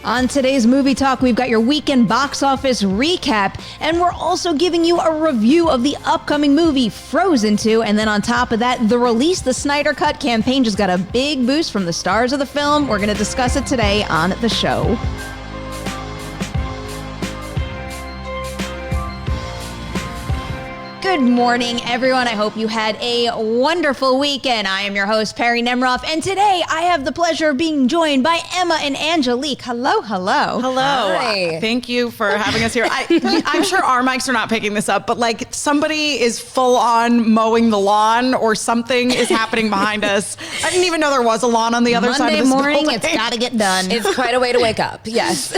On today's Movie Talk, we've got your weekend box office recap, and we're also giving you a review of the upcoming movie Frozen 2, and then on top of that, the release, the Snyder Cut campaign just got a big boost from the stars of the film. We're going to discuss it today on the show. Good morning, everyone. I hope you had a wonderful weekend. I am your host, Perri Nemiroff, and today I have the pleasure of being joined by Emma and Angelique. Hello, hello. Hello. Hi. Thank you for having us here. I'm sure our mics are not picking this up, but like somebody is full on mowing the lawn or something is happening behind us. I didn't even know there was a lawn on the other side of this morning, building. it's got to get done. It's quite a way to wake up, yes.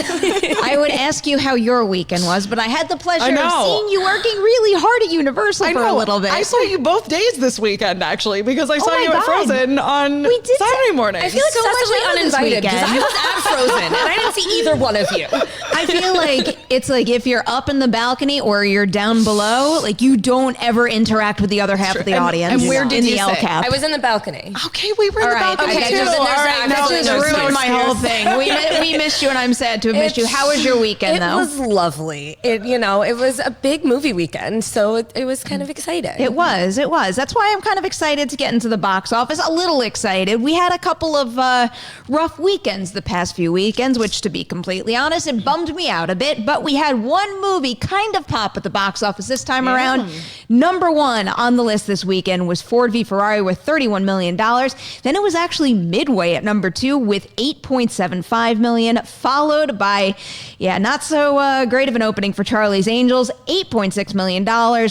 I would ask you how your weekend was, but I had the pleasure of seeing you working really hard at Universal for a little bit. I saw you both days this weekend, actually, because I saw you at Frozen on Saturday morning. I feel excessively uninvited because I was at Frozen and I didn't see either one of you. I feel like it's like if you're up in the balcony or you're down below, like you don't ever interact with the other half of the audience. And where did you sit? I was in the balcony. Okay, we were in the balcony okay, too. then there's All right, actually no, no just ruined my whole thing. We missed you, and I'm sad to have missed you. How was your weekend, though? It was lovely. It was a big movie weekend, so it was kind of exciting. It was. That's why I'm kind of excited to get into the box office. A little excited. We had a couple of rough weekends the past few weekends, which, to be completely honest, it bummed me out a bit. But we had one movie kind of pop at the box office this time around. Number one on the list this weekend was Ford v Ferrari with $31 million. Then it was actually Midway at number two with $8.75 million, followed by, not so great of an opening for Charlie's Angels, $8.6 million.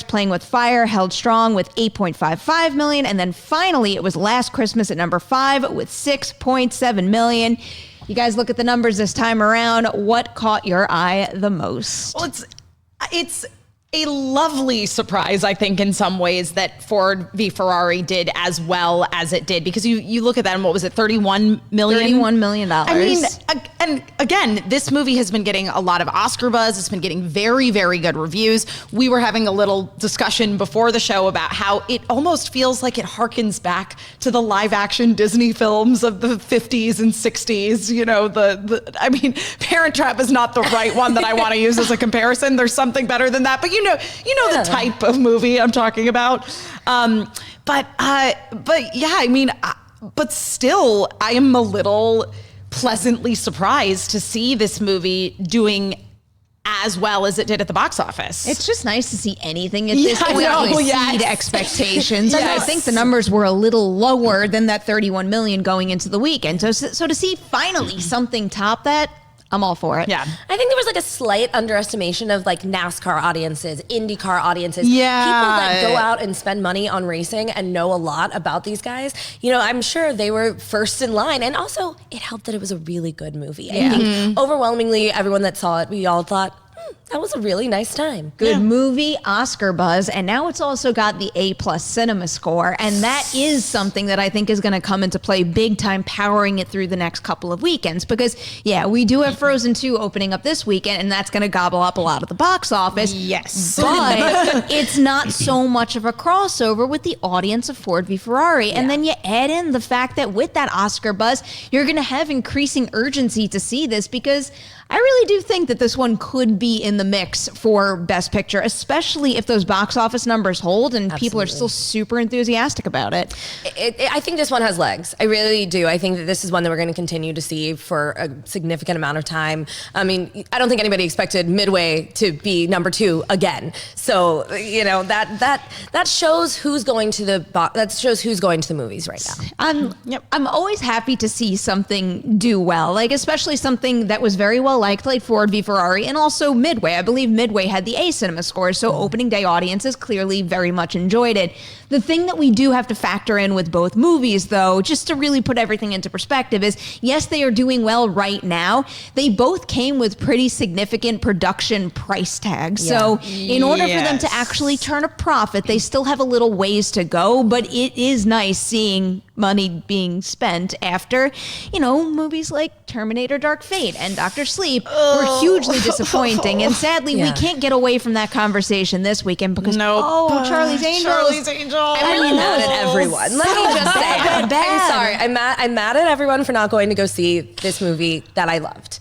Playing with Fire held strong with $8.55 million. And then finally, it was Last Christmas at number 5 with $6.7 million. You guys look at the numbers this time around. What caught your eye the most? Well, it's a lovely surprise, I think, in some ways that Ford v Ferrari did as well as it did, because you look at that and what was it, $31 million? $31 million. I mean, and again, this movie has been getting a lot of Oscar buzz. It's been getting very, very good reviews. We were having a little discussion before the show about how it almost feels like it harkens back to the live action Disney films of the 50s and 60s. You know, I mean, Parent Trap is not the right one that I want to use as a comparison. There's something better than that, but you know the type of movie I'm talking about. But yeah, I mean, but still, I am a little pleasantly surprised to see this movie doing as well as it did at the box office. It's just nice to see anything at this point exceed expectations. And I think the numbers were a little lower than that $31 million going into the weekend. So to see finally something top that, I'm all for it. Yeah. I think there was like a slight underestimation of like NASCAR audiences, IndyCar audiences. Yeah. People that go out and spend money on racing and know a lot about these guys. You know, I'm sure they were first in line. And also, it helped that it was a really good movie. I think overwhelmingly, everyone that saw it, we all thought, that was a really nice time. Good movie, Oscar buzz, and now it's also got the A+ cinema score, and that is something that I think is going to come into play big time, powering it through the next couple of weekends. Because, we do have Frozen 2 opening up this weekend, and that's going to gobble up a lot of the box office. Yes. But it's not so much of a crossover with the audience of Ford v Ferrari. And then you add in the fact that with that Oscar buzz, you're going to have increasing urgency to see this, because I really do think that this one could be in the mix for Best Picture, especially if those box office numbers hold and people are still super enthusiastic about it. I think this one has legs. I really do. I think that this is one that we're going to continue to see for a significant amount of time. I mean, I don't think anybody expected Midway to be number 2 again. So, you know, that shows who's going to the movies right now. I'm always happy to see something do well, like especially something that was very well liked, like Ford v Ferrari, and also Midway. I believe Midway had the A cinema score, so opening day audiences clearly very much enjoyed it. The thing that we do have to factor in with both movies, though, just to really put everything into perspective, is yes, they are doing well right now. They both came with pretty significant production price tags. So in order for them to actually turn a profit, they still have a little ways to go, but it is nice seeing money being spent after, movies like Terminator Dark Fate and Dr. Sleep were hugely disappointing. And sadly, we can't get away from that conversation this weekend because, Charlie's Angels. I'm really mad at everyone. Let me just say, I'm sorry. I'm mad at everyone for not going to go see this movie that I loved.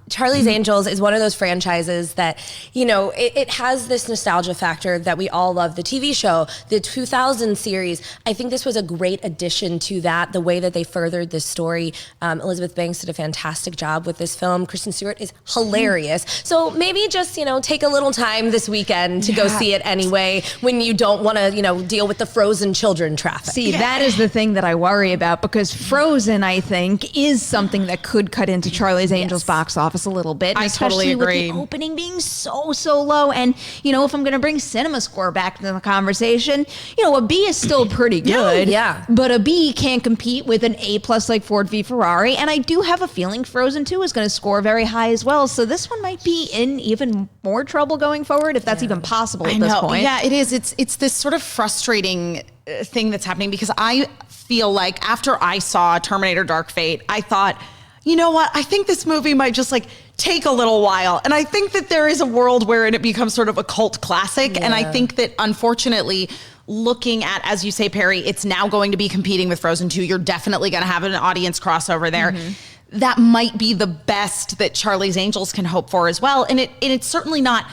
Charlie's Angels is one of those franchises that, you know, it has this nostalgia factor that we all love. The TV show, the 2000 series, I think this was a great addition to that, the way that they furthered this story. Elizabeth Banks did a fantastic job with this film. Kristen Stewart is hilarious. So maybe just, you know, take a little time this weekend to go see it anyway when you don't want to, you know, deal with the Frozen children traffic. See, that is the thing that I worry about, because Frozen, I think, is something that could cut into Charlie's Angels box office a little bit. I totally agree. With the opening being so low. And, you know, if I'm going to bring Cinema Score back into the conversation, you know, a B is still pretty good. Yeah. But a B can't compete with an A+ like Ford v Ferrari. And I do have a feeling Frozen 2 is going to score very high as well. So this one might be in even more trouble going forward, if that's even possible at this point. Yeah, it is. It's this sort of frustrating thing that's happening, because I feel like after I saw Terminator Dark Fate, I thought, you know what? I think this movie might just like take a little while. And I think that there is a world wherein it becomes sort of a cult classic. Yeah. And I think that, unfortunately, looking at, as you say, Perri, it's now going to be competing with Frozen 2. You're definitely going to have an audience crossover there. Mm-hmm. That might be the best that Charlie's Angels can hope for as well. And it's certainly not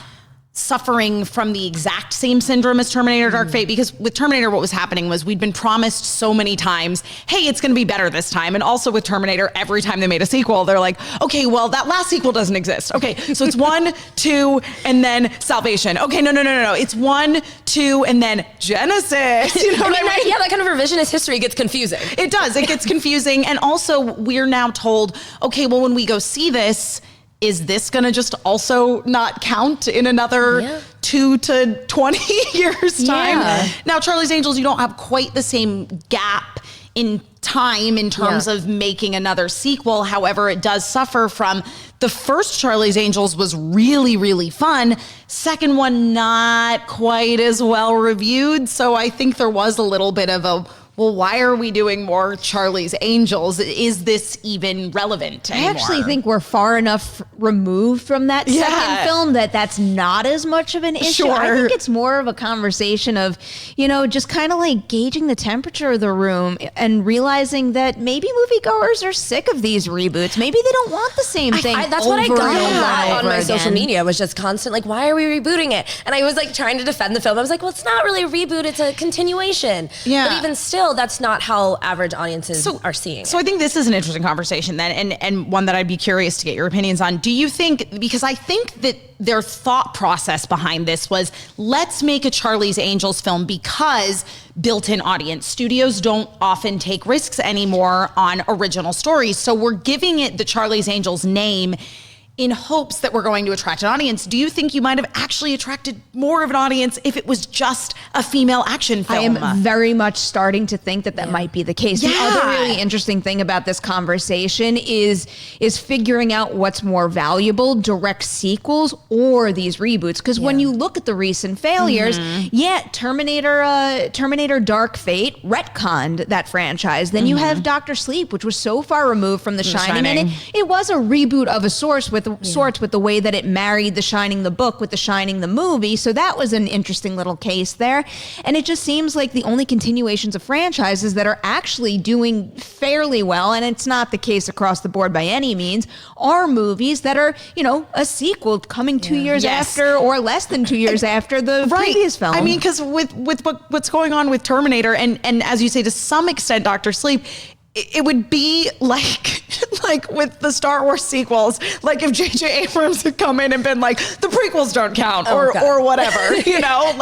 suffering from the exact same syndrome as Terminator Dark Fate, because with Terminator, what was happening was we'd been promised so many times, hey, it's going to be better this time. And also with Terminator, every time they made a sequel, they're like, okay, well, that last sequel doesn't exist. Okay, so it's 1, 2, and then Salvation. Okay, no. It's 1, 2, and then Genesis. You know what I mean? Yeah, that kind of revisionist history gets confusing. It does. It gets confusing. And also, we're now told, okay, well, when we go see this, is this going to just also not count in another 2 to 20 years time? Yeah. Now, Charlie's Angels, you don't have quite the same gap in time in terms of making another sequel. However, it does suffer from the first Charlie's Angels was really, really fun. Second one, not quite as well reviewed. So I think there was a little bit of a, well, why are we doing more Charlie's Angels? Is this even relevant anymore? I actually think we're far enough removed from that second film that that's not as much of an issue. Sure. I think it's more of a conversation of, you know, just kind of like gauging the temperature of the room and realizing that maybe moviegoers are sick of these reboots. Maybe they don't want the same thing. That's what I got on my social media, was just constant, like, why are we rebooting it? And I was like trying to defend the film. I was like, well, it's not really a reboot, it's a continuation. Yeah. But even still, that's not how average audiences are seeing it. So I think this is an interesting conversation then, and one that I'd be curious to get your opinions on. Do you think, because I think that their thought process behind this was, let's make a Charlie's Angels film because built-in audience. Studios don't often take risks anymore on original stories. So we're giving it the Charlie's Angels name in hopes that we're going to attract an audience. Do you think you might have actually attracted more of an audience if it was just a female action film? I am very much starting to think that might be the case. The other really interesting thing about this conversation is figuring out what's more valuable, direct sequels or these reboots. Because when you look at the recent failures, Terminator Dark Fate retconned that franchise. Then you have Dr. Sleep, which was so far removed from The Shining. And it was a reboot of a sorts with the way that it married The Shining the book with The Shining the movie. So that was an interesting little case there. And it just seems like the only continuations of franchises that are actually doing fairly well, and it's not the case across the board by any means, are movies that are, you know, a sequel coming 2 years after or less than 2 years after the previous film. I mean, because with what's going on with Terminator and as you say, to some extent, Dr. Sleep, it would be like with the Star Wars sequels, like if J.J. Abrams had come in and been like, the prequels don't count or whatever, you know,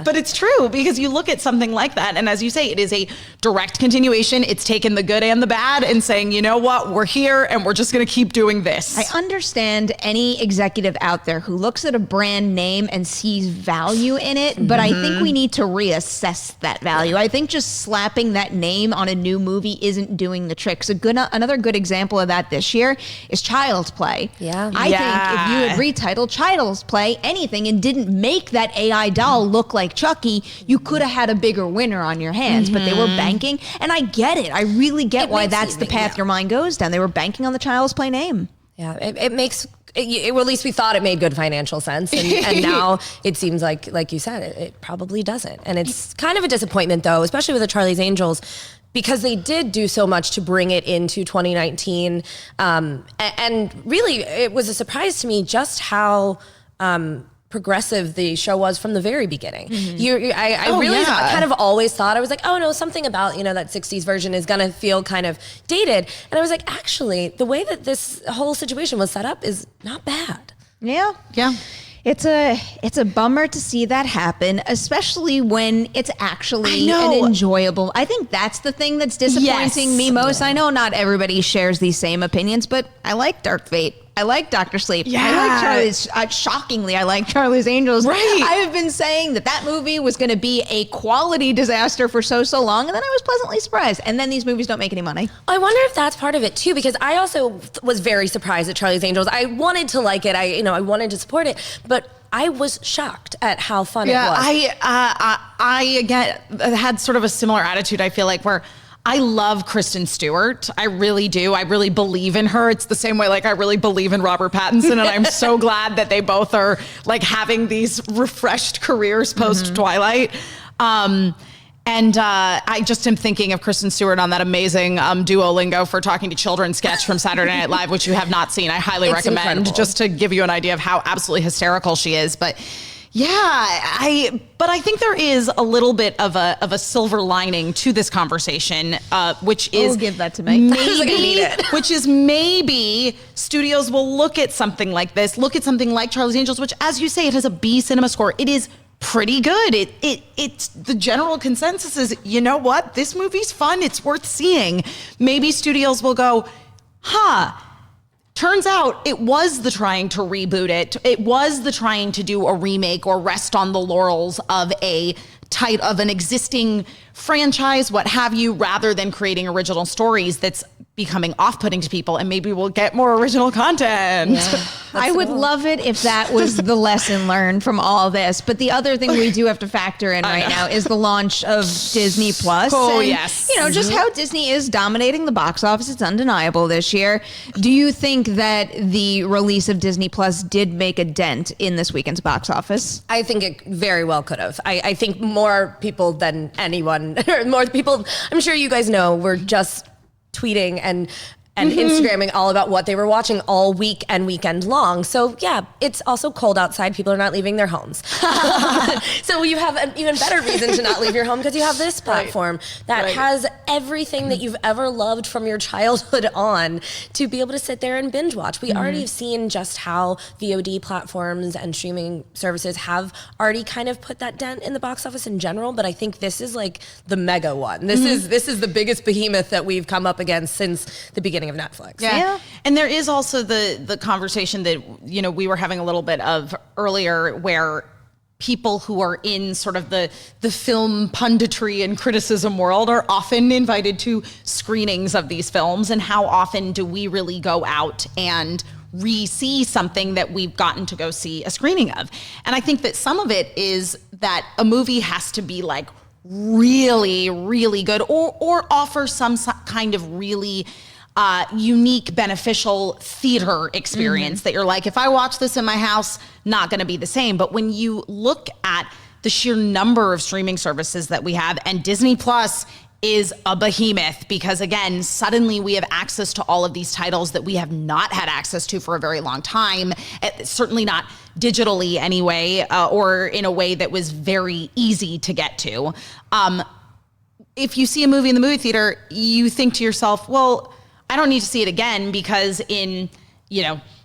but it's true, because you look at something like that. And as you say, it is a direct continuation. It's taken the good and the bad and saying, you know what, we're here and we're just going to keep doing this. I understand any executive out there who looks at a brand name and sees value in it, but I think we need to reassess that value. I think just slapping that name on a new movie isn't doing the trick. So another good example of that this year is Child's Play. I think if you had retitled Child's Play anything and didn't make that AI doll look like Chucky, you could have had a bigger winner on your hands. But they were banking, and I get it. I really get why that's the path your mind goes down. They were banking on the Child's Play name. Yeah, it makes, well, at least we thought it made good financial sense. And now it seems like you said, it probably doesn't. And it's kind of a disappointment, though, especially with the Charlie's Angels. because they did do so much to bring it into 2019. And really, it was a surprise to me just how progressive the show was from the very beginning. I kind of always thought, I was like, oh no, something about, that 60s version is gonna feel kind of dated. And I was like, actually, the way that this whole situation was set up is not bad. Yeah. Yeah. It's a bummer to see that happen, especially when it's actually an enjoyable. I think that's the thing that's disappointing me most. I know not everybody shares these same opinions, but I like Dark Fate. I like Dr. Sleep. Yeah. I like Charlie's. Shockingly, I like Charlie's Angels. Right. I have been saying that movie was going to be a quality disaster for so long, and then I was pleasantly surprised. And then these movies don't make any money. I wonder if that's part of it too, because I also was very surprised at Charlie's Angels. I wanted to like it. I wanted to support it, but I was shocked at how fun it was. I again had sort of a similar attitude. I feel like where I love Kristen Stewart. I really do. I really believe in her. It's the same way like I really believe in Robert Pattinson, and I'm so glad that they both are like having these refreshed careers post Twilight. And I just am thinking of Kristen Stewart on that amazing Duolingo for Talking to Children sketch from Saturday Night Live, which you have not seen. I highly recommend, incredible. just to give you an idea of how absolutely hysterical she is. But yeah, I think there is a little bit of a silver lining to this conversation, which is give that to me. Which is maybe studios will look at something like this, look at something like Charlie's Angels, which, as you say, it has a B cinema score. It is pretty good. It's the general consensus is, you know what, this movie's fun. It's worth seeing. Maybe studios will go, turns out it was the trying to reboot it. It was the trying to do a remake or rest on the laurels of an existing franchise, what have you, rather than creating original stories that's becoming off-putting to people, and maybe we'll get more original content. Yeah. I would love it if that was the lesson learned from all this. But the other thing we do have to factor in right now is the launch of Disney Plus. Oh, and, yes. Just how Disney is dominating the box office. It's undeniable this year. Do you think that the release of Disney Plus did make a dent in this weekend's box office? I think it very well could have. I think more people than anyone, more people, I'm sure you guys know, were just tweeting and Instagramming all about what they were watching all week and weekend long. So yeah, it's also cold outside. People are not leaving their homes. So you have an even better reason to not leave your home, because you have this platform that has everything that you've ever loved from your childhood on to be able to sit there and binge watch. We already have seen just how VOD platforms and streaming services have already kind of put that dent in the box office in general, but I think this is like the mega one. This is the biggest behemoth that we've come up against since the beginning of Netflix. Yeah. And there is also the conversation that, we were having a little bit of earlier, where people who are in sort of the film punditry and criticism world are often invited to screenings of these films. And how often do we really go out and re-see something that we've gotten to go see a screening of? And I think that some of it is that a movie has to be like really, really good or offer some kind of really unique, beneficial theater experience that you're like, if I watch this in my house, not going to be the same. But when you look at the sheer number of streaming services that we have, and Disney Plus is a behemoth, because again, suddenly we have access to all of these titles that we have not had access to for a very long time, certainly not digitally anyway, or in a way that was very easy to get to. If you see a movie in the movie theater, you think to yourself, well, I don't need to see it again, because in,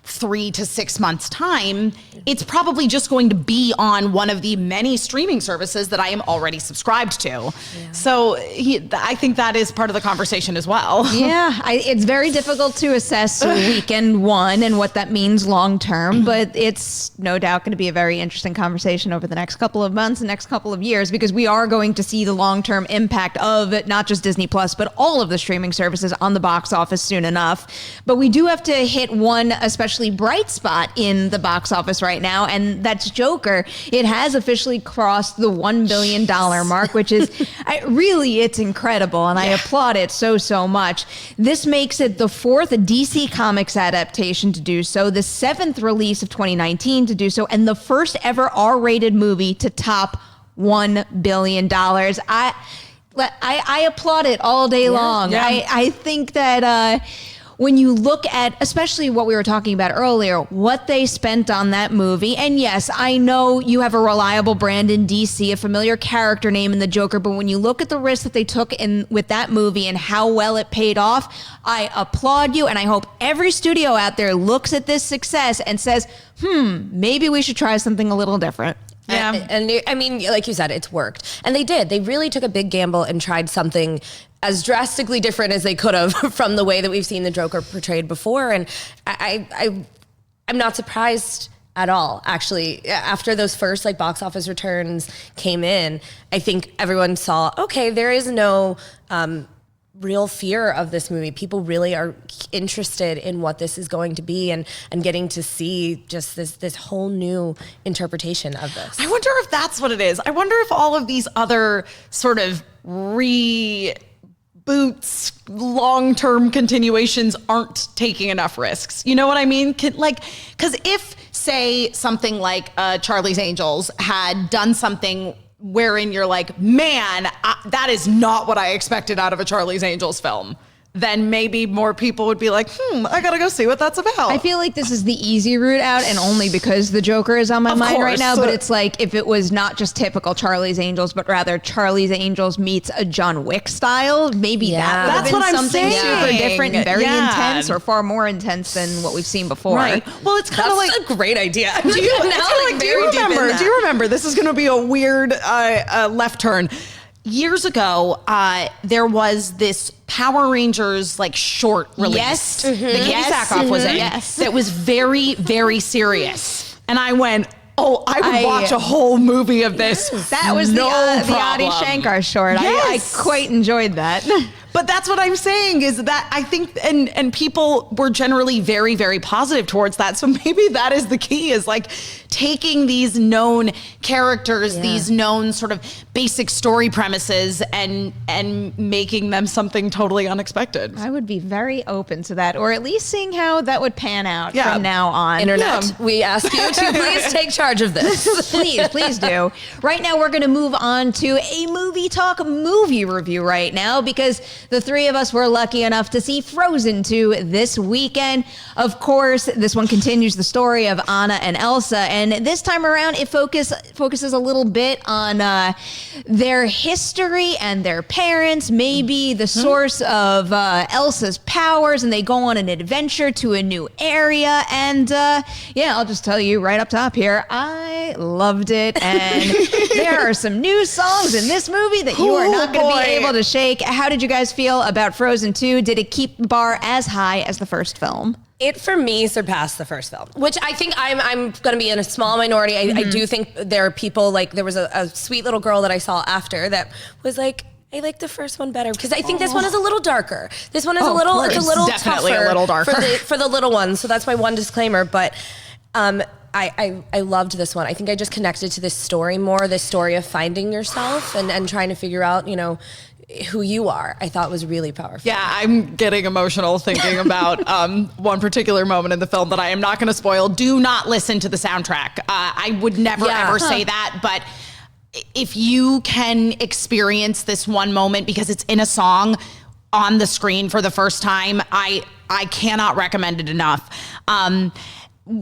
3 to 6 months time, it's probably just going to be on one of the many streaming services that I am already subscribed to. Yeah. So I think that is part of the conversation as well. Yeah, it's very difficult to assess weekend one and what that means long term, but it's no doubt going to be a very interesting conversation over the next couple of months and next couple of years, because we are going to see the long-term impact of not just Disney Plus, but all of the streaming services on the box office soon enough. But we do have to hit one especially bright spot in the box office right now, and that's Joker. It has officially crossed the $1 billion mark, which is it's incredible, and I applaud it so much. This makes it the 4th DC Comics adaptation to do so, the 7th release of 2019 to do so, and the first ever R-rated movie to top $1 billion. I applaud it all day long. Yeah. I think that when you look at, especially what we were talking about earlier, what they spent on that movie, and yes, I know you have a reliable brand in DC, a familiar character name in the Joker, but when you look at the risk that they took in with that movie and how well it paid off, I applaud you, and I hope every studio out there looks at this success and says, maybe we should try something a little different. Yeah. And I mean, like you said, it's worked. And they did. They really took a big gamble and tried something as drastically different as they could have from the way that we've seen the Joker portrayed before. And I'm not surprised at all, actually. After those first box office returns came in, I think everyone saw, okay, there is no real fear of this movie. People really are interested in what this is going to be and getting to see just this whole new interpretation of this. I wonder if that's what it is. I wonder if all of these other sort of reboots, long-term continuations aren't taking enough risks. You know what I mean? Because if, say, something like Charlie's Angels had done something wherein you're like, man, that is not what I expected out of a Charlie's Angels film, then maybe more people would be like, I gotta go see what that's about. I feel like this is the easy route out, and only because the Joker is on my mind right now, but it's like if it was not just typical Charlie's Angels, but rather Charlie's Angels meets a John Wick style, maybe that would have been something super different and very intense, or far more intense than what we've seen before. Right. Well, it's kind of like a great idea. Do you remember? This is going to be a weird left turn. Years ago, there was this Power Rangers short released. That Katie Sackhoff was in. That was very, very serious. And I went, I would watch a whole movie of this. That was the Adi Shankar short. Yes. I quite enjoyed that. But that's what I'm saying is that I think, and people were generally very, very positive towards that. So maybe that is the key, is taking these known characters, these known sort of basic story premises and making them something totally unexpected. I would be very open to that, or at least seeing how that would pan out from now on. Internet, we ask you to please take charge of this. Please do. Right now, we're going to move on to a movie talk movie review right now, because the three of us were lucky enough to see Frozen 2 this weekend. Of course, this one continues the story of Anna and Elsa, and this time around, it focuses a little bit on their history and their parents, maybe the source of Elsa's powers, and they go on an adventure to a new area. And I'll just tell you right up top here, I loved it. And there are some new songs in this movie that you are not going to be able to shake. How did you guys feel about Frozen 2? Did it keep the bar as high as the first film? It, for me, surpassed the first film, which I think I'm going to be in a small minority. I do think there are people, there was a sweet little girl that I saw after that was like, I like the first one better, because I think this one is a little darker. This one is a little definitely tougher a little darker for the little ones. So that's my one disclaimer. But I loved this one. I think I just connected to this story more, this story of finding yourself and trying to figure out, who you are. I thought was really powerful. Yeah, I'm getting emotional thinking about one particular moment in the film that I am not going to spoil. Do not listen to the soundtrack. I would never ever say that, but if you can experience this one moment because it's in a song on the screen for the first time, I cannot recommend it enough.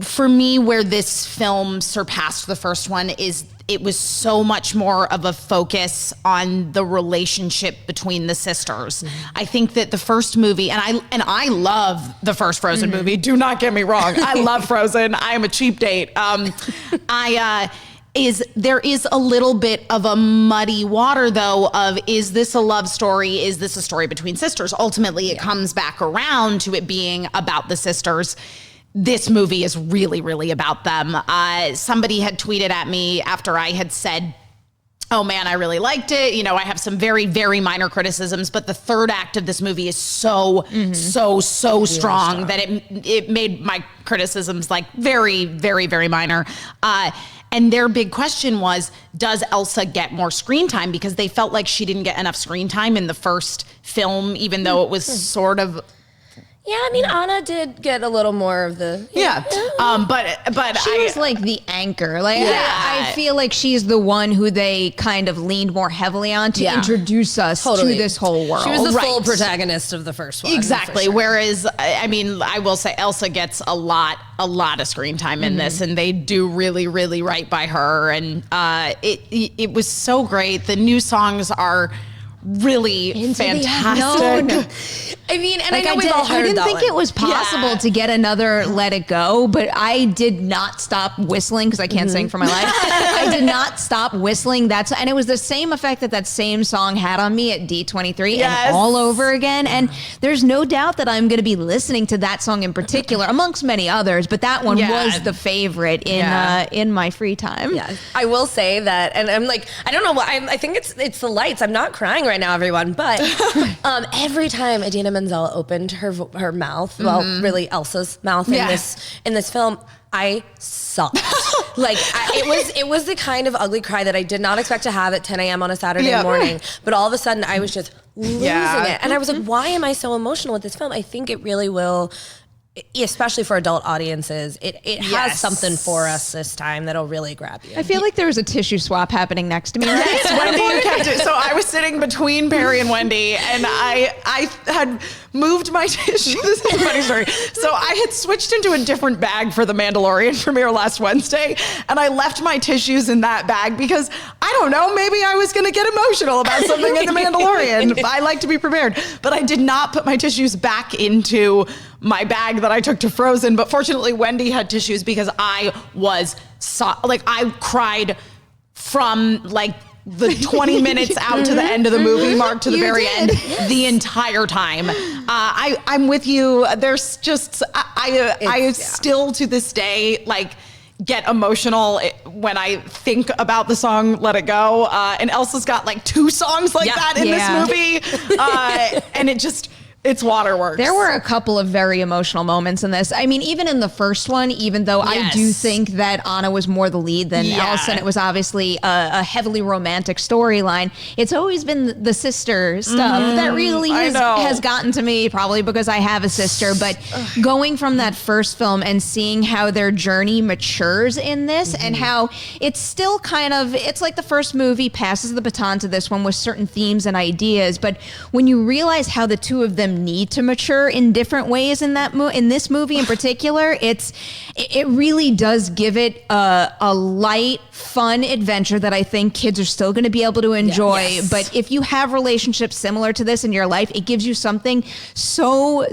For me, where this film surpassed the first one is it was so much more of a focus on the relationship between the sisters. Mm-hmm. I think that the first movie, and I love the first Frozen movie. Do not get me wrong. I love Frozen. I am a cheap date. There is a little bit of a muddy water, though, of is this a love story? Is this a story between sisters? Ultimately, it comes back around to it being about the sisters. This movie is really, really about them. Somebody had tweeted at me after I had said, oh man, I really liked it. I have some very, very minor criticisms, but the third act of this movie is so strong that it made my criticisms very, very, very minor. And their big question was, does Elsa get more screen time? Because they felt like she didn't get enough screen time in the first film, even though it was sort of Yeah, I mean, Anna did get a little more of the... But she was like the anchor. Like I feel like she's the one who they kind of leaned more heavily on to introduce us to this whole world. She was the full protagonist of the first one. Exactly. Sure. Whereas, I mean, I will say Elsa gets a lot of screen time in this, and they do really, really right by her. And it was so great. The new songs are really fantastic. I mean, and like I know we've all heard I didn't that think one. it was possible to get another Let It Go, but I did not stop whistling because I can't sing for my life. I did not stop whistling. And it was the same effect that same song had on me at D23 and all over again. And there's no doubt that I'm going to be listening to that song in particular, amongst many others, but that one was the favorite in my free time. Yeah, I will say that, and I'm like, I don't know what, I think it's the lights. I'm not crying right now, everyone, but every time Idina Menzel opened her mouth, well, really Elsa's mouth in this film, I sobbed. Like it was the kind of ugly cry that I did not expect to have at 10 a.m. on a Saturday morning. But all of a sudden, I was just losing it, and I was like, "Why am I so emotional with this film?" I think it really will. Especially for adult audiences, it has something for us this time that'll really grab you. I feel like there was a tissue swap happening next to me. Right? Wendy kept it. So I was sitting between Perri and Wendy, and I had moved my tissue. This is a funny story. So I had switched into a different bag for the Mandalorian premiere last Wednesday, and I left my tissues in that bag because, I don't know, maybe I was going to get emotional about something in the Mandalorian. I like to be prepared. But I did not put my tissues back into my bag that I took to Frozen, but fortunately Wendy had tissues because I was I cried from like the 20 minutes out to the end of the movie mark to the very end the entire time. I'm with you. There's just I still to this day like get emotional when I think about the song Let It Go, and Elsa's got like 2 songs like that in this movie, and it's waterworks. There were a couple of very emotional moments in this. I mean, even in the first one, even though I do think that Anna was more the lead than Elsa, and it was obviously a heavily romantic storyline, it's always been the sister stuff that really has gotten to me, probably because I have a sister. But going from that first film and seeing how their journey matures in this and how it's still it's like the first movie passes the baton to this one with certain themes and ideas. But when you realize how the two of them need to mature in different ways in this movie in particular, it really does give it a light, fun adventure that I think kids are still going to be able to enjoy. Yes. But if you have relationships similar to this in your life, it gives you something so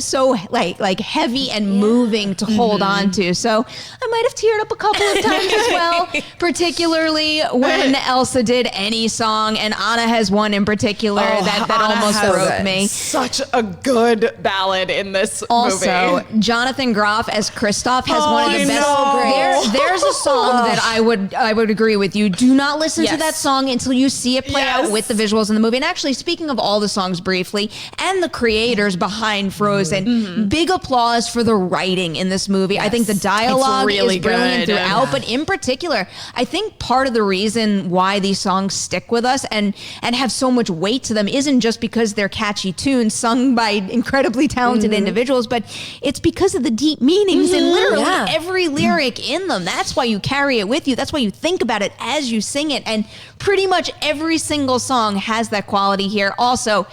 like heavy and moving to hold on to. So I might have teared up a couple of times as well, particularly when Elsa did Any Song, and Anna has one in particular that almost broke me. Such a good ballad in this movie. Also, Jonathan Groff as Kristoff has one of the best. There's a song that I would agree with you. Do not listen to that song until you see it play out with the visuals in the movie. And actually, speaking of all the songs briefly, and the creators behind Frozen, big applause for the writing in this movie. I think the dialogue really is brilliant throughout, but in particular, I think part of the reason why these songs stick with us and have so much weight to them isn't just because they're catchy tunes sung by incredibly talented individuals, but it's because of the deep meanings in literally every lyric in them. That's why you carry it with you. That's why you think about it as you sing it. And pretty much every single song has that quality here. Also,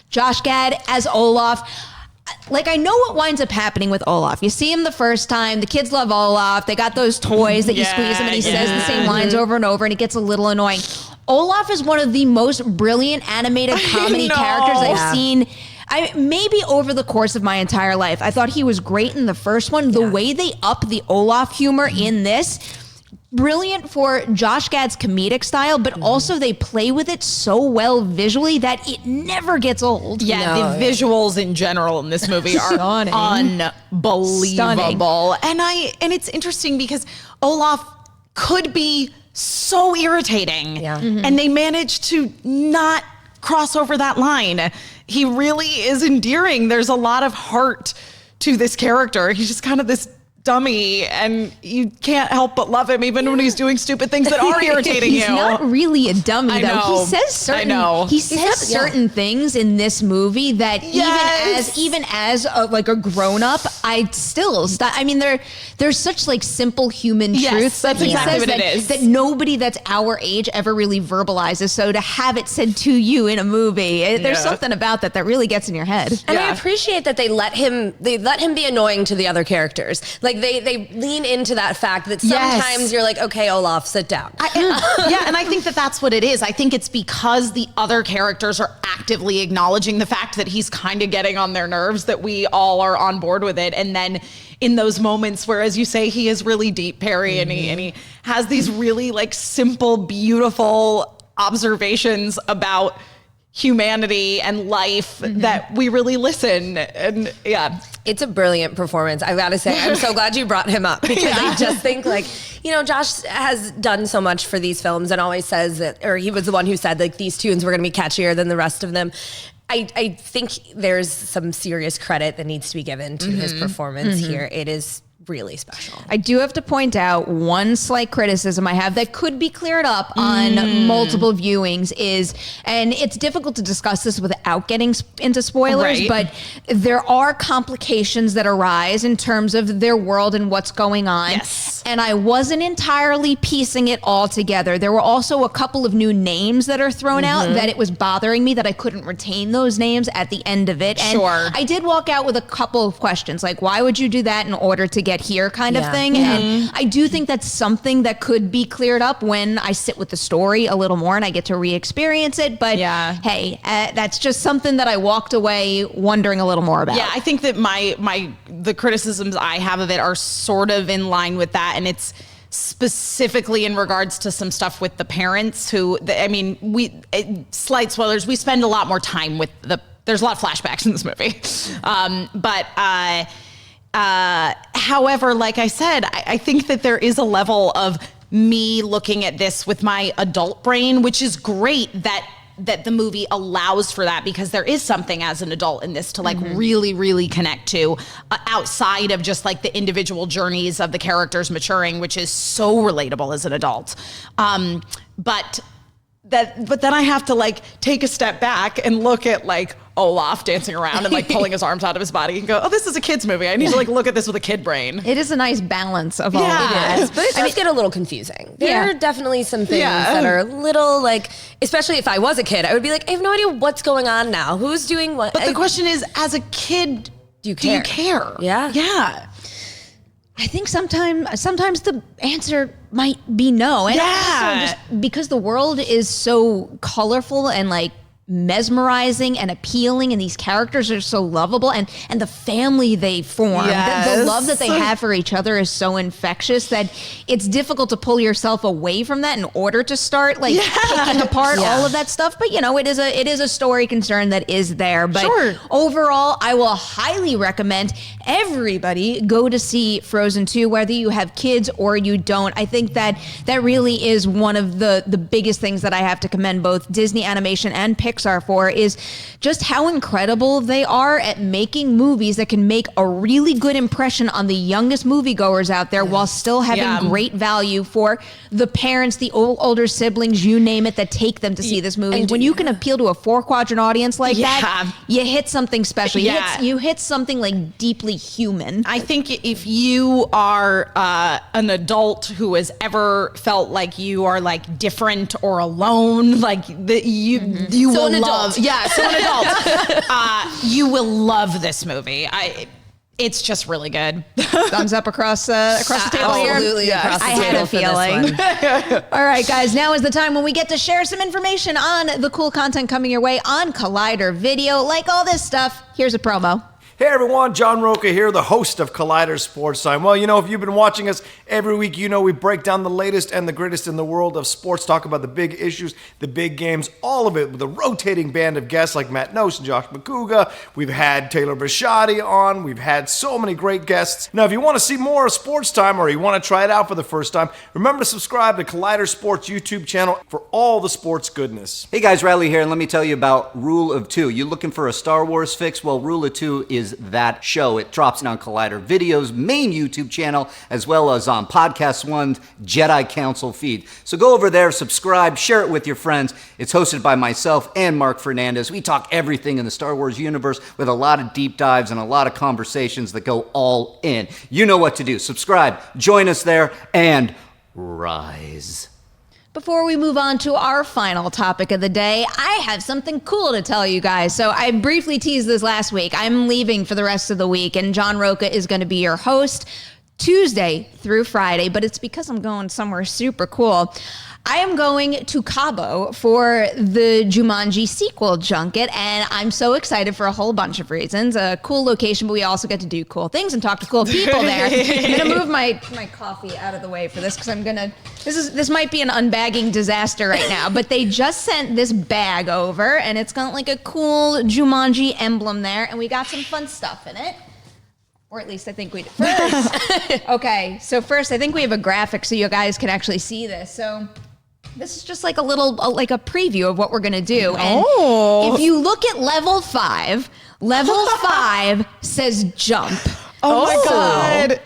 Josh Gad as Olaf. Like, I know what winds up happening with Olaf. You see him the first time, the kids love Olaf. They got those toys that you squeeze him and he says the same lines over and over, and it gets a little annoying. Olaf is one of the most brilliant animated comedy characters I've seen. Maybe over the course of my entire life. I thought he was great in the first one. The way they up the Olaf humor in this, brilliant for Josh Gad's comedic style, but also they play with it so well visually that it never gets old. The visuals in general in this movie are unbelievable. Stunning. And it's interesting because Olaf could be so irritating, and they managed to not cross over that line. He really is endearing. There's a lot of heart to this character. He's just kind of this dummy, and you can't help but love him even when he's doing stupid things that are irritating He's you. not really a dummy, I though. know. He says certain. He says certain things in this movie that even as a grown up, I still stop. I mean, there's such like simple human truths. That's exactly what it is. That nobody that's our age ever really verbalizes. So to have it said to you in a movie, there's something about that really gets in your head. And I appreciate that they let him be annoying to the other characters. Like they lean into that fact that sometimes you're like, okay, Olaf, sit down. And I think that's what it is. I think it's because the other characters are actively acknowledging the fact that he's kind of getting on their nerves that we all are on board with it. And then in those moments where, as you say, he is really deep, Perri, and he has these really like simple, beautiful observations about humanity and life that we really listen. And it's a brilliant performance. I've got to say, I'm so glad you brought him up because I just think like, Josh has done so much for these films and always says that, or he was the one who said like these tunes were going to be catchier than the rest of them. I think there's some serious credit that needs to be given to his performance here. It is really special. I do have to point out one slight criticism I have that could be cleared up on multiple viewings and it's difficult to discuss this without getting into spoilers, but there are complications that arise in terms of their world and what's going on. Yes. And I wasn't entirely piecing it all together. There were also a couple of new names that are thrown out that it was bothering me that I couldn't retain those names at the end of it. And I did walk out with a couple of questions, like why would you do that in order to get here kind of thing. And I do think that's something that could be cleared up when I sit with the story a little more and I get to re-experience it. But hey, that's just something that I walked away wondering a little more about. Yeah, I think that the criticisms I have of it are sort of in line with that. And it's specifically in regards to some stuff with the parents who, slight spoilers, we spend a lot more time with there's a lot of flashbacks in this movie. However, like I said, I think that there is a level of me looking at this with my adult brain, which is great that the movie allows for that, because there is something as an adult in this to like really, really connect to outside of just like the individual journeys of the characters maturing, which is so relatable as an adult. But then I have to like take a step back and look at like Olaf dancing around and like pulling his arms out of his body and go, oh, this is a kid's movie. I need to like look at this with a kid brain. It is a nice balance of all of that. But it does get a little confusing. There are definitely some things that are a little like, especially if I was a kid, I would be like, I have no idea what's going on now. Who's doing what? But the question is, as a kid, do you care? Yeah. Yeah. I think sometimes the answer might be no. And also just because the world is so colorful and like mesmerizing and appealing, and these characters are so lovable, and the family they form, the love that they have for each other is so infectious that it's difficult to pull yourself away from that in order to start like picking apart all of that stuff. But it is a story concern that is there. But overall, I will highly recommend everybody go to see Frozen 2, whether you have kids or you don't. I think that really is one of the biggest things that I have to commend both Disney Animation and Pixar for, is just how incredible they are at making movies that can make a really good impression on the youngest moviegoers out there while still having great value for the parents, the older siblings, you name it, that take them to see this movie. When you can appeal to a 4-quadrant audience like that, you hit something special. You hit something like deeply human. I think if you are an adult who has ever felt like you are like different or alone, like you will love. So an adult. You will love this movie. It's just really good. Thumbs up across the table here. Absolutely across the table. I had a feeling. All right, guys, now is the time when we get to share some information on the cool content coming your way on Collider Video. Like all this stuff, here's a promo. Hey everyone, John Roca here, the host of Collider Sports Time. Well, if you've been watching us every week, we break down the latest and the greatest in the world of sports, talk about the big issues, the big games, all of it with a rotating band of guests like Matt Nose and Josh McCouga. We've had Taylor Bashadi on. We've had so many great guests. Now, if you want to see more of Sports Time or you want to try it out for the first time, remember to subscribe to Collider Sports YouTube channel for all the sports goodness. Hey guys, Riley here, and let me tell you about Rule of Two. You looking for a Star Wars fix? Well, Rule of Two is is that show. It drops on Collider Video's main YouTube channel, as well as on Podcast One's Jedi Council feed. So go over there, subscribe, share it with your friends. It's hosted by myself and Mark Fernandez. We talk everything in the Star Wars universe with a lot of deep dives and a lot of conversations that go all in. You know what to do. Subscribe, join us there, and rise. Before we move on to our final topic of the day, I have something cool to tell you guys. So I briefly teased this last week. I'm leaving for the rest of the week, and John Roca is going to be your host Tuesday through Friday, but it's because I'm going somewhere super cool. I am going to Cabo for the Jumanji sequel junket, and I'm so excited for a whole bunch of reasons. A cool location, but we also get to do cool things and talk to cool people there. I'm gonna move my coffee out of the way for this because this might be an unbagging disaster right now, but they just sent this bag over, and it's got like a cool Jumanji emblem there, and we got some fun stuff in it. Or at least I think we do. First, okay, so first I think we have a graphic so you guys can actually see this. So this is just like a little, like a preview of what we're gonna do. And if you look at level 5 says jump. Oh my God.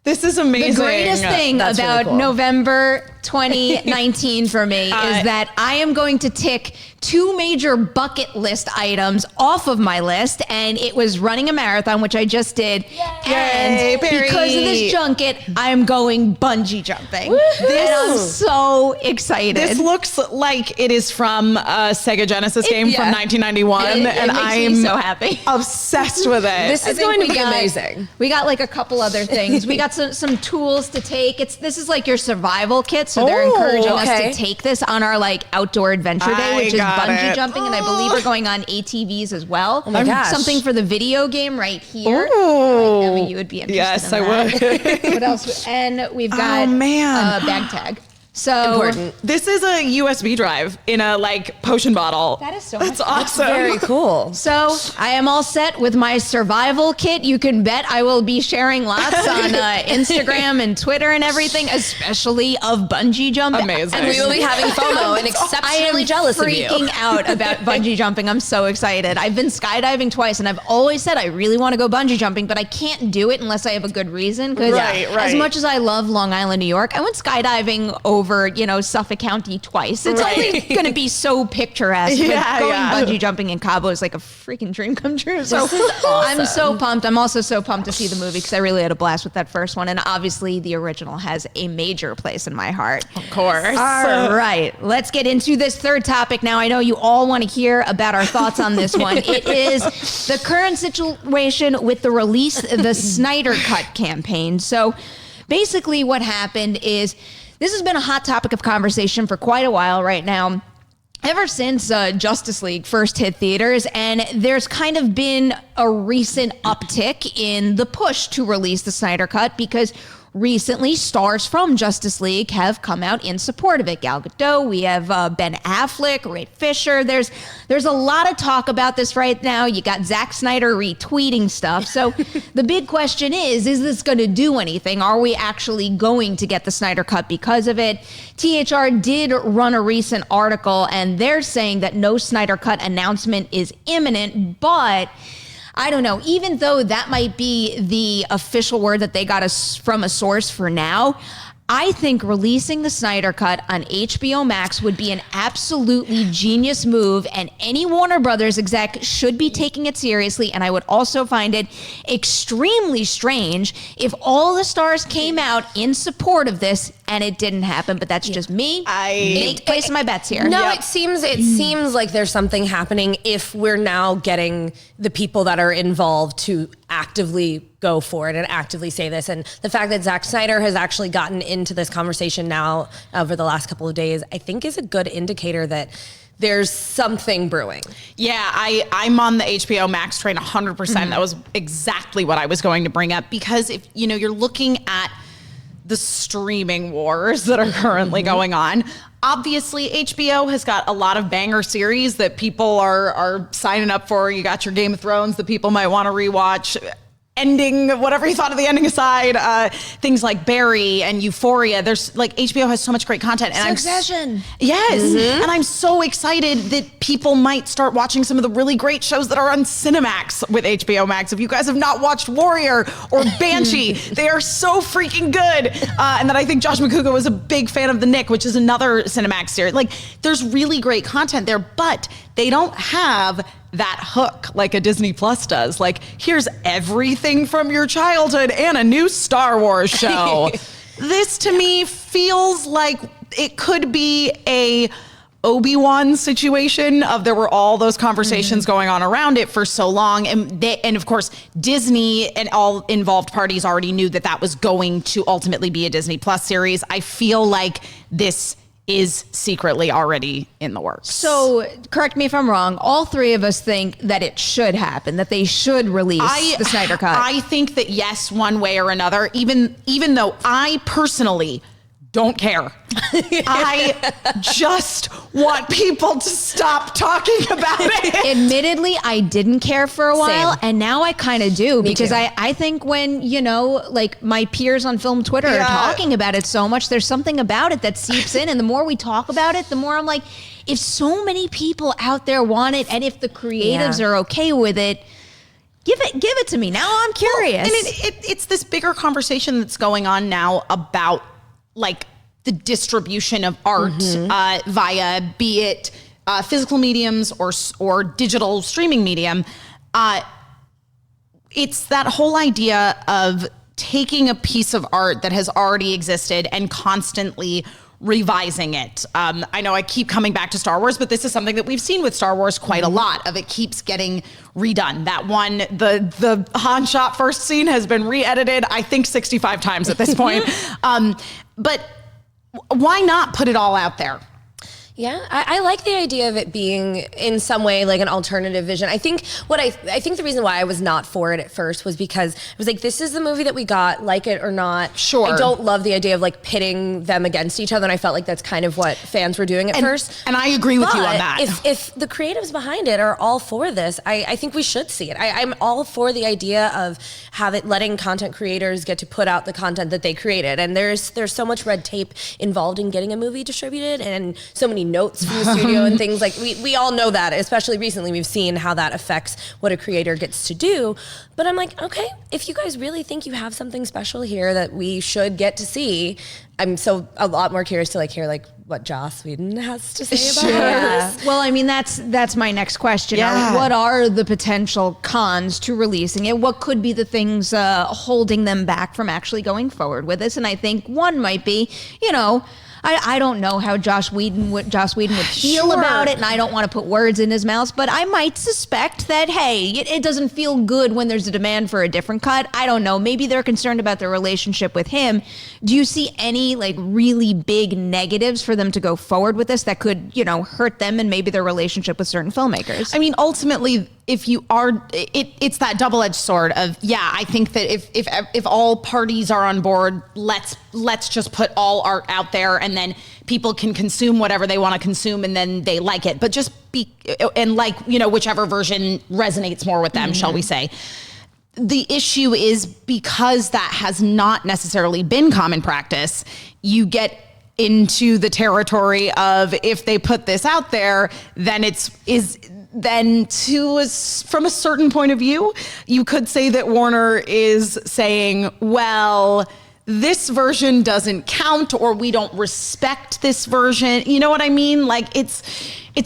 This is amazing. The greatest thing That's about really cool. November 2019 for me is that I am going to tick 2 major bucket list items off of my list, and it was running a marathon, which I just did. Yay, And Perri. because of this junket, I'm going bungee jumping. And I'm so excited. This looks like it is from a Sega Genesis game yeah. from 1991, It and makes I'm me so happy. obsessed with it. This is going to be amazing. We got like a couple other things. We got some tools to take. This is like your survival kit, so they're encouraging us okay. to take this on our like outdoor adventure day, I which is got bungee it. jumping, and I believe we're going on ATVs as well. my gosh. Something for the video game right here. Ooh. Emma, you would be interested Yes, in I that. would. What else? And we've got man. a bag tag. So Important. This is a USB drive in a like potion bottle. That is so That's much fun. awesome. Very cool. So I am all set with my survival kit. You can bet I will be sharing lots on Instagram and Twitter and everything, especially of bungee jumping. Amazing. And we will be having FOMO and exceptionally jealous of you. freaking out about bungee jumping. I'm so excited. I've been skydiving twice, and I've always said I really want to go bungee jumping, but I can't do it unless I have a good reason. Because Right. as much as I love Long Island, New York, I went skydiving over, Suffolk County twice. It's only going to be so picturesque. Yeah, but going yeah. bungee jumping in Cabo is like a freaking dream come true. So This is awesome. I'm so pumped. I'm also so pumped to see the movie because I really had a blast with that first one. And obviously the original has a major place in my heart. Of course. All right, let's get into this third topic now. I know you all want to hear about our thoughts on this one. It is the current situation with the release, the Snyder Cut campaign. So basically what happened is this has been a hot topic of conversation for quite a while right now. Ever since Justice League first hit theaters, and there's kind of been a recent uptick in the push to release the Snyder Cut because recently stars from Justice League have come out in support of it. Gal Gadot, we have Ben Affleck, Ray Fisher. There's a lot of talk about this right now. You got Zack Snyder retweeting stuff. So the big question is this going to do anything? Are we actually going to get the Snyder Cut because of it? THR did run a recent article, and they're saying that no Snyder Cut announcement is imminent, but I don't know, even though that might be the official word that they got us from a source for now, I think releasing the Snyder Cut on HBO Max would be an absolutely genius move, and any Warner Brothers exec should be taking it seriously. And I would also find it extremely strange if all the stars came out in support of this and it didn't happen. But that's just me. Placing my bets here. No, it seems like there's something happening if we're now getting the people that are involved to actively go for it and actively say this. And the fact that Zack Snyder has actually gotten into this conversation now over the last couple of days, I think is a good indicator that there's something brewing. Yeah, I'm on the HBO Max train 100%. That was exactly what I was going to bring up, because if you're looking at the streaming wars that are currently going on, obviously HBO has got a lot of banger series that people are signing up for. You got your Game of Thrones that people might want to rewatch. ending, whatever you thought of the ending aside, things like Barry and Euphoria. There's like HBO has so much great content. And Succession. And I'm so excited that people might start watching some of the really great shows that are on Cinemax with HBO Max. If you guys have not watched Warrior or Banshee, they are so freaking good. And then I think Josh McCouga was a big fan of The Nick, which is another Cinemax series. Like, there's really great content there, but they don't have that hook like a Disney Plus does. Like, here's everything from your childhood and a new Star Wars show. This to me feels like it could be a Obi-Wan situation of there were all those conversations going on around it for so long. And of course, Disney and all involved parties already knew that that was going to ultimately be a Disney Plus series. I feel like this is secretly already in the works. So, correct me if I'm wrong, all three of us think that it should happen, that they should release the Snyder Cut. I think that yes, one way or another, even though I personally don't care. I just want people to stop talking about it. Admittedly, I didn't care for a while, Same. and now I kind of do, because too. I think when, like my peers on Film Twitter are talking about it so much, there's something about it that seeps in, and the more we talk about it, the more I'm like, if so many people out there want it, and if the creatives are okay with it, give it to me. Now I'm curious. Well, and it's this bigger conversation that's going on now about like the distribution of art via, be it physical mediums or digital streaming medium. It's that whole idea of taking a piece of art that has already existed and constantly revising it. I know I keep coming back to Star Wars, but this is something that we've seen with Star Wars quite a lot of. It keeps getting redone. That one, the Han shot first scene has been re-edited, I think 65 times at this point. But why not put it all out there? Yeah, I like the idea of it being in some way like an alternative vision. I think I think the reason why I was not for it at first was because it was like, this is the movie that we got, like it or not. Sure. I don't love the idea of like pitting them against each other, and I felt like that's kind of what fans were doing at first. And I agree with you on that. If the creatives behind it are all for this, I think we should see it. I'm all for the idea of letting content creators get to put out the content that they created. And there's so much red tape involved in getting a movie distributed, and so many notes from the studio and things like we all know that, especially recently we've seen how that affects what a creator gets to do. But I'm like, okay, if you guys really think you have something special here that we should get to see, I'm so a lot more curious to like hear like what Joss Whedon has to say about this. Well, I mean, that's my next question. Yeah. What are the potential cons to releasing it? What could be the things holding them back from actually going forward with this? And I think one might be, I don't know how Joss Whedon would feel about it, and I don't want to put words in his mouth, but I might suspect that, hey, it doesn't feel good when there's a demand for a different cut. I don't know. Maybe they're concerned about their relationship with him. Do you see any like really big negatives for them to go forward with this that could, hurt them and maybe their relationship with certain filmmakers? I mean, ultimately, if you are, it's that double-edged sword of, I think that if all parties are on board, let's just put all art out there, and then people can consume whatever they want to consume, and then they like it. But just whichever version resonates more with them, shall we say. The issue is, because that has not necessarily been common practice, you get into the territory of, if they put this out there, then from a certain point of view, you could say that Warner is saying, well, this version doesn't count, or we don't respect this version. You know what I mean? Like, it's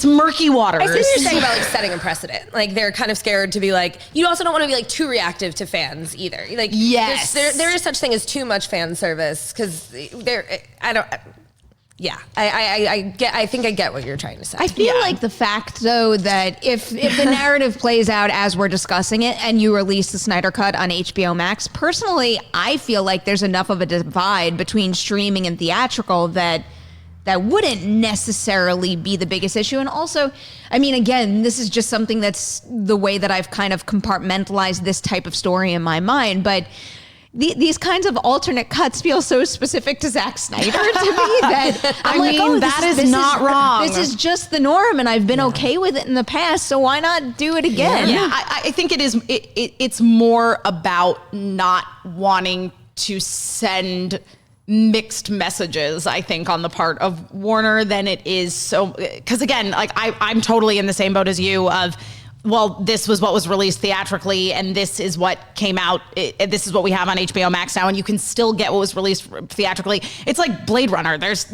murky waters. I see what you're saying about like setting a precedent. Like, they're kind of scared to be like, you also don't want to be like too reactive to fans either. Like, yes, there is such thing as too much fan service, because I think I get what you're trying to say. I feel like the fact, though, that if the narrative plays out as we're discussing it and you release the Snyder Cut on HBO Max, personally, I feel like there's enough of a divide between streaming and theatrical that wouldn't necessarily be the biggest issue. And also, I mean, again, this is just something that's the way that I've kind of compartmentalized this type of story in my mind, but these kinds of alternate cuts feel so specific to Zack Snyder to me that I'm that is not wrong. This is just the norm, and I've been okay with it in the past, so why not do it again? Yeah, I think it is. It's more about not wanting to send mixed messages, I think, on the part of Warner than it is. So, because again, like I'm totally in the same boat as you of, well, this was what was released theatrically, and this is what came out. This is what we have on HBO Max now, and you can still get what was released theatrically. It's like Blade Runner. There's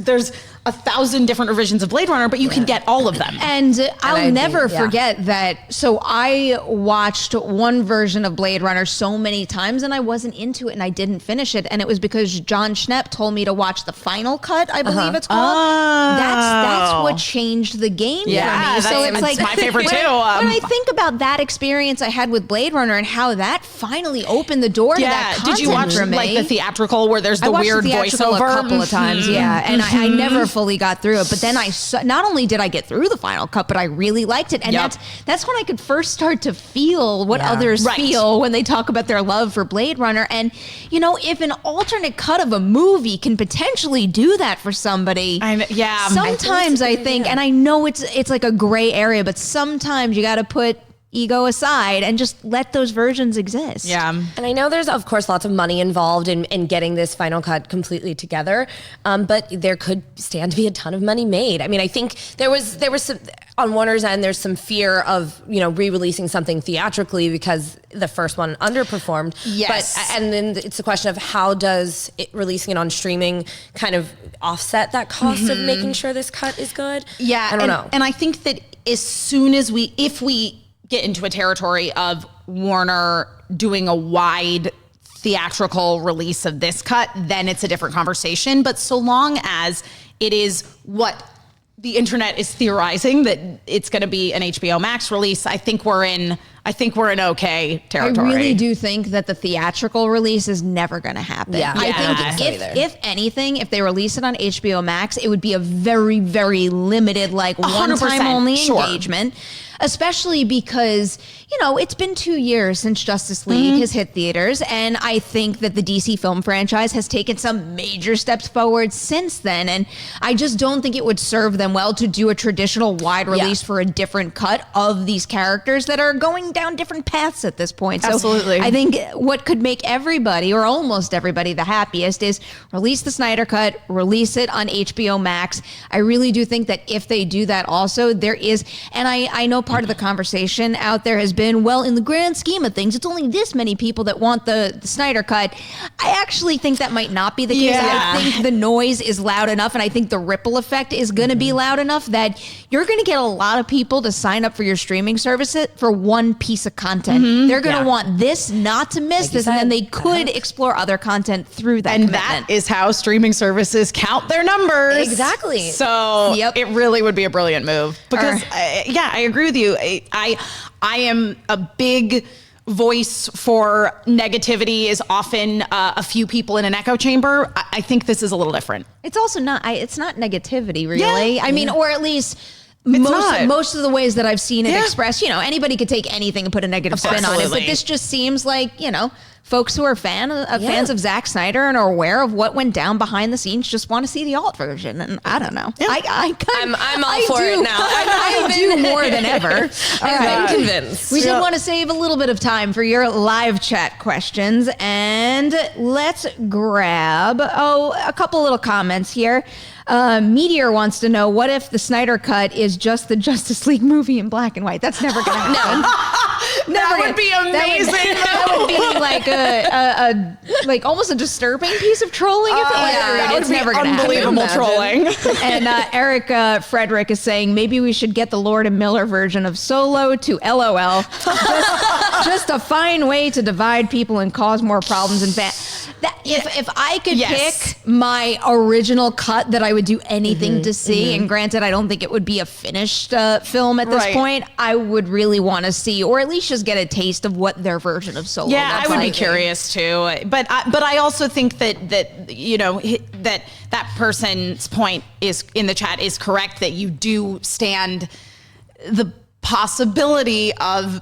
1,000 different revisions of Blade Runner, but you can get all of them. And I'll never forget that. So I watched one version of Blade Runner so many times, and I wasn't into it, and I didn't finish it. And it was because John Schnepp told me to watch the final cut, I believe it's called. That's what changed the game for me. So it's like my favorite too. When I think about that experience I had with Blade Runner and how that finally opened the door to that content. Did you watch for me. like the theatrical where there's the weird voiceover? A couple of times, and I never fully got through it. But then not only did I get through the final cut, but I really liked it, and that's when I could first start to feel what others feel when they talk about their love for Blade Runner. And if an alternate cut of a movie can potentially do that for somebody, sometimes I think, and I know it's like a gray area, but sometimes you got to put ego aside and just let those versions exist. Yeah. And I know there's, of course, lots of money involved in getting this final cut completely together, but there could stand to be a ton of money made. I mean, I think there was some, on Warner's end, there's some fear of, re-releasing something theatrically because the first one underperformed. Yes. And then it's a question of how does releasing it on streaming kind of offset that cost of making sure this cut is good? Yeah. I don't know. And I think that as soon as if we get into a territory of Warner doing a wide theatrical release of this cut, then it's a different conversation. But so long as it is what the internet is theorizing that it's going to be an HBO Max release, I think we're in okay territory. I really do think that the theatrical release is never going to happen. Yeah. I think if anything, if they release it on HBO Max, it would be a very, very limited, like one-time only engagement. Especially because, it's been 2 years since Justice League has hit theaters, and I think that the DC film franchise has taken some major steps forward since then, and I just don't think it would serve them well to do a traditional wide release for a different cut of these characters that are going down different paths at this point. So absolutely. I think what could make everybody, or almost everybody, the happiest is release the Snyder Cut, release it on HBO Max. I really do think that if they do that also, there is, and I know part of the conversation out there has been, well, in the grand scheme of things, it's only this many people that want the Snyder Cut. I actually think that might not be the case. I think the noise is loud enough, and I think the ripple effect is going to be loud enough that you're going to get a lot of people to sign up for your streaming service for one piece of content. They're going to want this, not to miss this, and then they could explore other content through that commitment. That is how streaming services count their numbers. Exactly. So it really would be a brilliant move. Because, I agree with you. I am a big voice for negativity is often a few people in an echo chamber. I think this is a little different. It's also not, it's not negativity really. I mean, or at least most of the ways that I've seen it expressed, anybody could take anything and put a negative spin on it, but this just seems like, folks who are fans of Zack Snyder and are aware of what went down behind the scenes just want to see the alt version. And I don't know. I'm all for it now. I do more than ever. I'm convinced. We did want to save a little bit of time for your live chat questions, and let's grab a couple little comments here. Meteor wants to know, what if the Snyder Cut is just the Justice League movie in black and white? That's never going to happen. That would be amazing. That would be like a like almost a disturbing piece of trolling. If that would it's be never going to happen. Unbelievable trolling. And Eric Frederick is saying, maybe we should get the Lord and Miller version of Solo to LOL. Just a fine way to divide people and cause more problems and if I could pick my original cut that I would do anything to see, and granted, I don't think it would be a finished film at this point, I would really want to see, or at least just get a taste of what their version of Solo looks I would be curious too. But I also think that that person's point is in the chat is correct, that you do stand the possibility of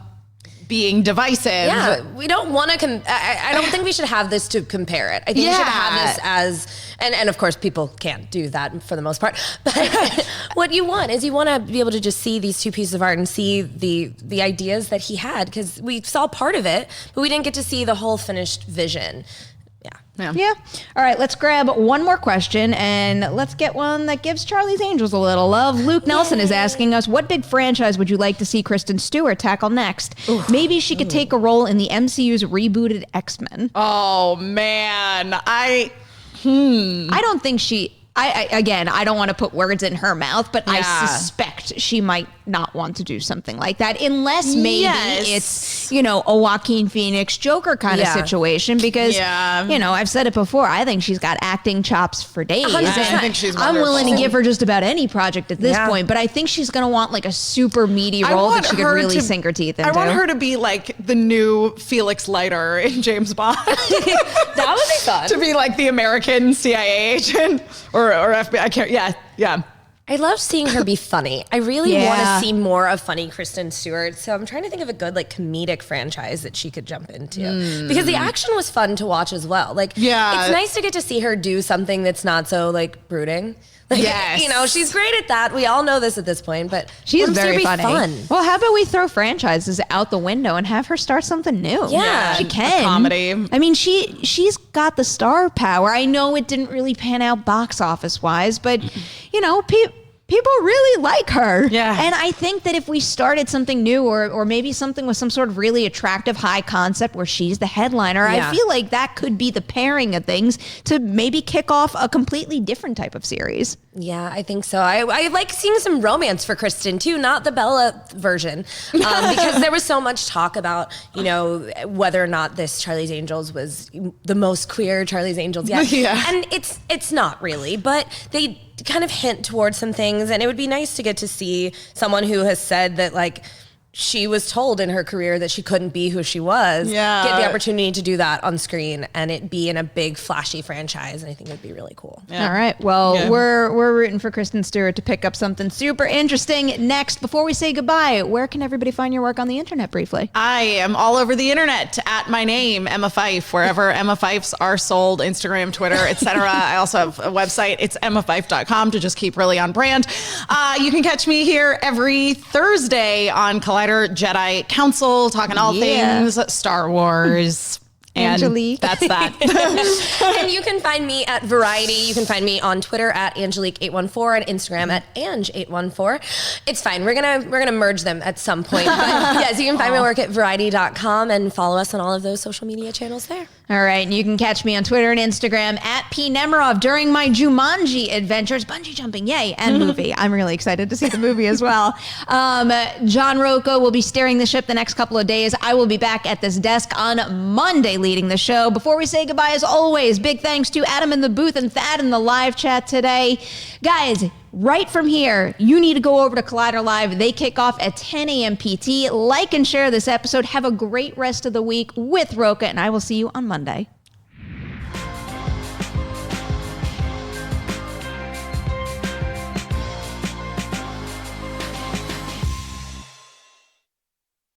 being divisive. Yeah, we don't want to. I don't think we should have this to compare it. I think we should have this as, and of course, people can't do that for the most part. But what you want is you want to be able to just see these two pieces of art and see the ideas that he had, because we saw part of it, but we didn't get to see the whole finished vision. Yeah. All right, let's grab one more question, and let's get one that gives Charlie's Angels a little love. Luke Nelson is asking us, what big franchise would you like to see Kristen Stewart tackle next? Maybe she could take a role in the MCU's rebooted X-Men. Oh, man. I don't think she... I don't want to put words in her mouth, but I suspect she might not want to do something like that, unless maybe it's, a Joaquin Phoenix Joker kind of situation, because, I've said it before, I think she's got acting chops for days. 100%. I think she's wonderful. I'm willing to give her just about any project at this point, but I think she's going to want like a super meaty role that she could really sink her teeth into. I want her to be like the new Felix Leiter in James Bond. That would be fun. To be like the American CIA agent or FBI. I can't. Yeah. I love seeing her be funny. I really want to see more of funny Kristen Stewart. So I'm trying to think of a good comedic franchise that she could jump into, because the action was fun to watch as well. It's nice to get to see her do something that's not so brooding. She's great at that. We all know this at this point, but she's very funny. Fun. Well, how about we throw franchises out the window and have her start something new? Yeah, she can. A comedy. I mean, she's got the star power. I know it didn't really pan out box office wise, but people really like her. Yeah. And I think that if we started something new, or maybe something with some sort of really attractive high concept where she's the headliner, I feel like that could be the pairing of things to maybe kick off a completely different type of series. Yeah, I think so. I like seeing some romance for Kristen too, not the Bella version, because there was so much talk about, whether or not this Charlie's Angels was the most queer Charlie's Angels yet. And it's not really, but they kind of hint towards some things, and it would be nice to get to see someone who has said that she was told in her career that she couldn't be who she was, get the opportunity to do that on screen and it be in a big flashy franchise. And I think it would be really cool. Yeah. All right. Well, we're rooting for Kristen Stewart to pick up something super interesting next. Before we say goodbye, where can everybody find your work on the internet briefly? I am all over the internet at my name, Emma Fyffe, wherever Emma Fyffes are sold, Instagram, Twitter, etc. I also have a website. It's emmafyffe.com to just keep really on brand. You can catch me here every Thursday on Collider Jedi Council, talking all things Star Wars. And Angelique. That's that. And you can find me at Variety. You can find me on Twitter at Angelique814 and Instagram at Ange814. It's fine. We're gonna merge them at some point. But yes, you can find my work at Variety.com and follow us on all of those social media channels there. All right, and you can catch me on Twitter and Instagram at P. Nemiroff during my Jumanji adventures, bungee jumping, yay, and movie. I'm really excited to see the movie as well. John Rocco will be steering the ship the next couple of days. I will be back at this desk on Monday leading the show. Before we say goodbye, as always, big thanks to Adam in the booth and Thad in the live chat today. Guys, right from here, you need to go over to Collider Live. They kick off at 10 a.m. PT. Like and share this episode. Have a great rest of the week with Roca, and I will see you on Monday.